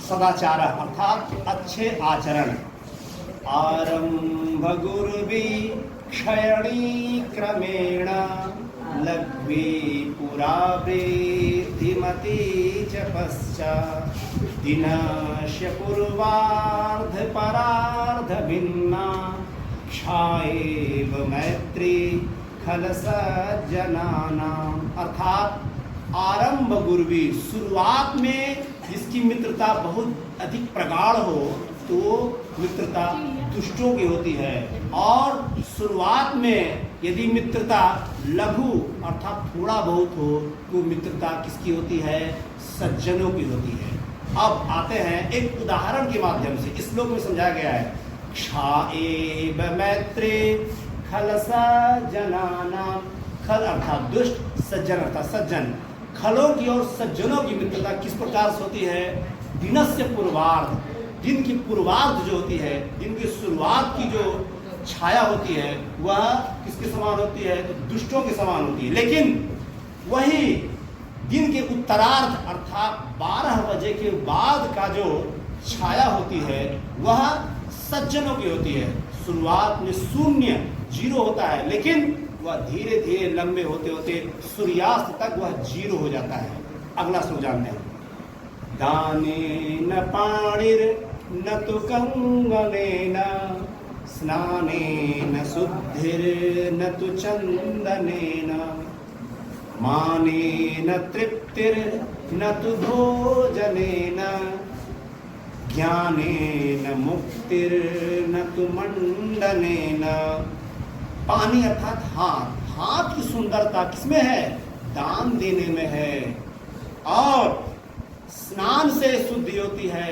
सदाचार अर्थात अच्छे आचरण। आरंभ गुरुवि क्षयणी क्रमेण लघ्वी पुरा वृद्धिमती च पश्चात् दिनस्य पूर्वार्ध परार्ध भिन्ना क्षाएव मैत्री खल सज्जनानाम। अर्थात आरंभ गुरुवी, शुरुआत में जिसकी मित्रता बहुत अधिक प्रगाढ़ हो तो मित्रता दुष्टों की होती है, और शुरुआत में यदि मित्रता लघु अर्थात थोड़ा बहुत हो तो मित्रता किसकी होती है? सज्जनों की होती है। अब आते हैं एक उदाहरण के माध्यम से, इस श्लोक में समझाया गया है क्षा एव मैत्री खल सज्जनानाम। खल अर्थात दुष्ट, सज्जन अर्थात सज्जन। खलों की और सज्जनों की मित्रता किस प्रकार से होती है? दिनस्य पूर्वार्ध, दिन की पूर्वार्ध जो होती है, दिन की शुरुआत की जो छाया होती है वह किसके समान होती है? तो दुष्टों के समान होती है। लेकिन वही दिन के उत्तरार्ध अर्थात 12 बजे के बाद का जो छाया होती है वह सज्जनों की होती है। शुरुआत में शून्य, जीरो होता है, लेकिन वह धीरे धीरे लंबे होते होते सूर्यास्त तक वह जीरो हो जाता है। अगला श्लोक जानते हैं। दाने न पाणिर न तो कंगनेन स्नानेन शुद्धिर न तो चंदनेन मानेन तृप्तिर न तो भोजनेन ज्ञानेन मुक्तिर न तो मंडनेन। पानी अर्थात हाथ, हाथ की सुंदरता किसमें है? दान देने में है। और स्नान से शुद्धि होती है,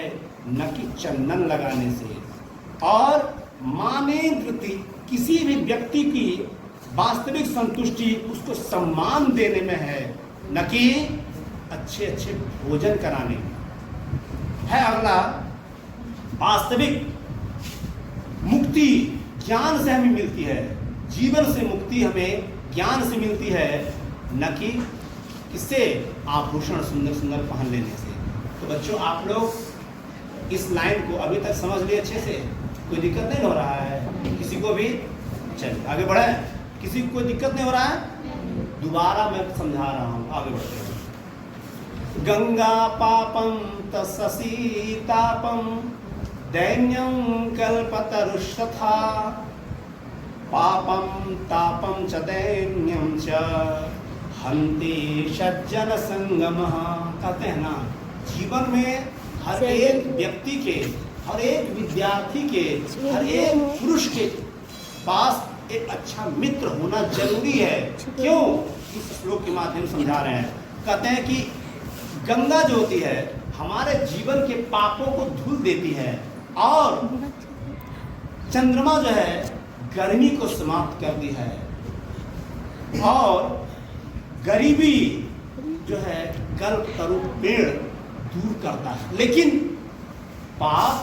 न कि चंदन लगाने से। और माने तृप्ति, किसी भी व्यक्ति की वास्तविक संतुष्टि उसको सम्मान देने में है, न कि अच्छे अच्छे भोजन कराने में है। अगला वास्तविक मुक्ति ज्ञान से हमें मिलती है। जीवन से मुक्ति हमें ज्ञान से मिलती है, न कि किससे? आभूषण सुंदर सुंदर पहन लेने से। तो बच्चों, आप लोग इस लाइन को अभी तक समझ लिए अच्छे से? कोई दिक्कत नहीं हो रहा है किसी को भी? चलिए आगे बढ़े। किसी को कोई दिक्कत नहीं हो रहा है? दोबारा मैं समझा रहा हूँ, आगे बढ़ते हैं। गंगा पापम तस्सीतापम दैन्यम कल्पतरुष्तथा पापम तापम च दैन्यम च हन्ति सज्जन संगमः। कहते हैं ना, जीवन में हर एक व्यक्ति के, हर एक विद्यार्थी के, हर एक पुरुष के पास एक अच्छा मित्र होना जरूरी है। क्यों? इस श्लोक के माध्यम से समझा रहे हैं। कहते हैं कि गंगा जो होती है हमारे जीवन के पापों को धुल देती है, और चंद्रमा जो है गर्मी को समाप्त करती है, और गरीबी जो है कल्प तरु पेड़ दूर करता है। लेकिन पाप,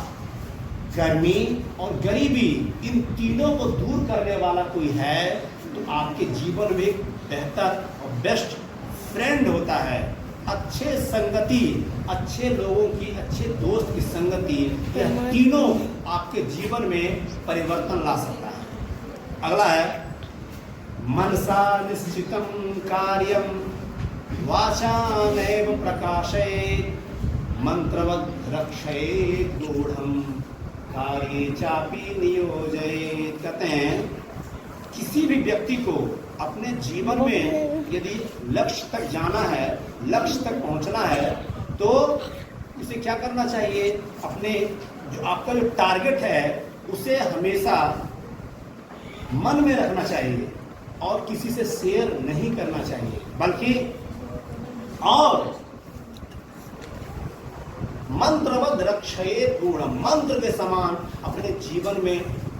गर्मी और गरीबी, इन तीनों को दूर करने वाला कोई है तो आपके जीवन में बेहतर और बेस्ट फ्रेंड होता है। अच्छे संगति, अच्छे लोगों की, अच्छे दोस्त की संगति, यह तीनों आपके जीवन में परिवर्तन ला सकता है। अगला है मनसा निश्चितम कार्यम वाचा नैव प्रकाशयेत् मंत्रवद रक्षयेत् गूढ़म कार्ये चापि नियोजयेत्। कहते हैं किसी भी व्यक्ति को अपने जीवन में यदि लक्ष्य तक जाना है, लक्ष्य तक पहुंचना है, तो उसे क्या करना चाहिए? अपने जो आपका जो टारगेट है उसे हमेशा मन में रखना चाहिए और किसी से शेयर नहीं करना चाहिए, बल्कि और मंत्रवद रक्षयेत् गूढ़म, मंत्र के समान अपने जीवन में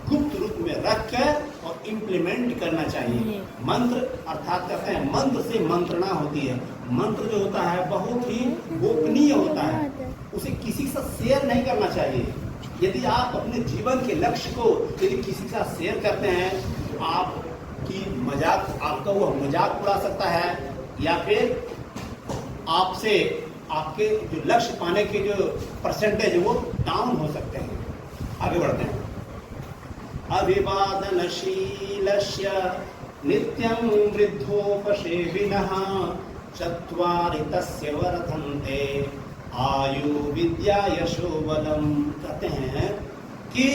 गुप्त रूप में रख कर और इम्प्लीमेंट करना चाहिए। मंत्र अर्थात कहते हैं मंत्र से मंत्रणा होती है। मंत्र जो होता है बहुत ही गोपनीय होता है, उसे किसी से शेयर नहीं करना चाहिए। यदि आप अपने जीवन के लक्ष्य को यदि किसी के साथ शेयर करते हैं तो आपकी मजाक, आपका वो मजाक उड़ा सकता है, या फिर आपसे आपके जो लक्ष्य पाने के जो परसेंटेज है वो डाउन हो सकते हैं। आगे बढ़ते हैं। अभिवादनशीलस्य नित्यं वृद्धोपसेविनः चत्वारि तस्य वर्धन्ते आयु विद्या यशो बलम। कहते हैं कि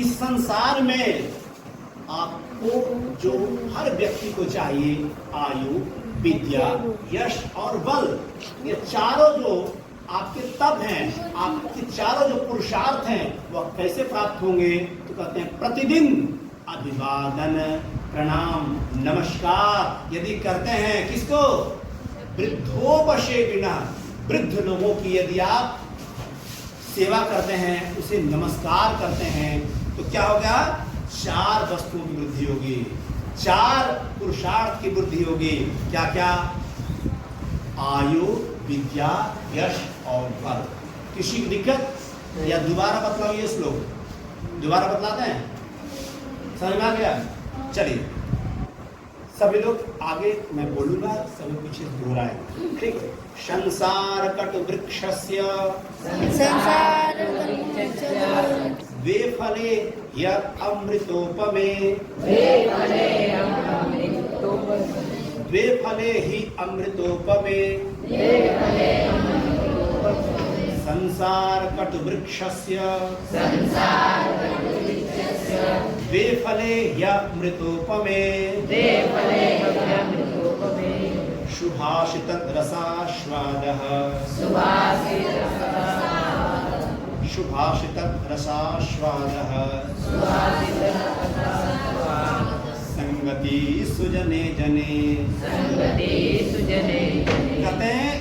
इस संसार में आपको जो हर व्यक्ति को चाहिए आयु, विद्या, यश और बल, ये चारों जो आपके तप हैं, आपके चारों जो पुरुषार्थ हैं, वह कैसे प्राप्त होंगे? तो कहते हैं प्रतिदिन अभिवादन, प्रणाम, नमस्कार यदि करते हैं किसको? वृद्धोपसेविनः, वृद्ध लोगों की यदि आप सेवा करते हैं, उसे नमस्कार करते हैं, तो क्या होगा? 4 वस्तुओं की वृद्धि होगी, 4 पुरुषार्थ की वृद्धि होगी। क्या क्या? आयु, विद्या, यश और बल। किसी की दिक्कत? या दोबारा बतलाओ ये श्लोक, दोबारा बतलाते हैं, समझ में आ गया? चलिए सभी लोग आगे मैं बोलूंगा, सभी पीछे दोहराए, ठीक? संसार कट वृक्षस्य वे फले यत् अमृतोपमे, द्वे फले हि अमृतोपमे, संसार कट वृक्षस्य द्वे फले ह्यमृतोपमे, सुभाषित रसास्वादः, सुभाषित रसास्वादः, संगति सुजने जने। कहते हैं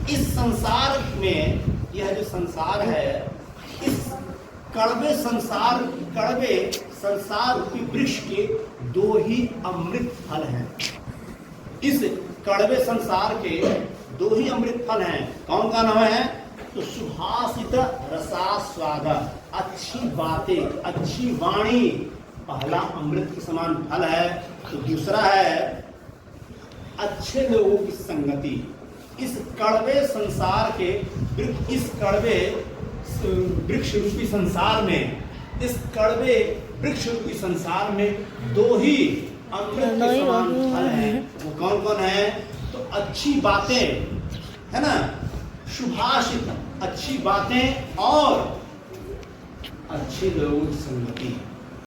इस संसार में, यह जो संसार है, इस कड़वे संसार रूपी वृक्ष के 2 ही अमृत फल हैं। इस कड़वे संसार के 2 ही अमृत फल हैं। कौन का नाम है? तो सुभाषित रसास्वाद, अच्छी बातें, अच्छी वाणी पहला अमृत के समान फल है। तो दूसरा है अच्छे लोगों की संगति। इस कड़वे संसार के, इस कड़वे वृक्ष रूपी संसार में, इस कड़वे वृक्ष रूपी संसार में 2 ही अमृत के समान फल हैं। वो कौन कौन है? तो अच्छी बातें है ना, सुभाषित अच्छी बातें और अच्छे लोगों की संगति।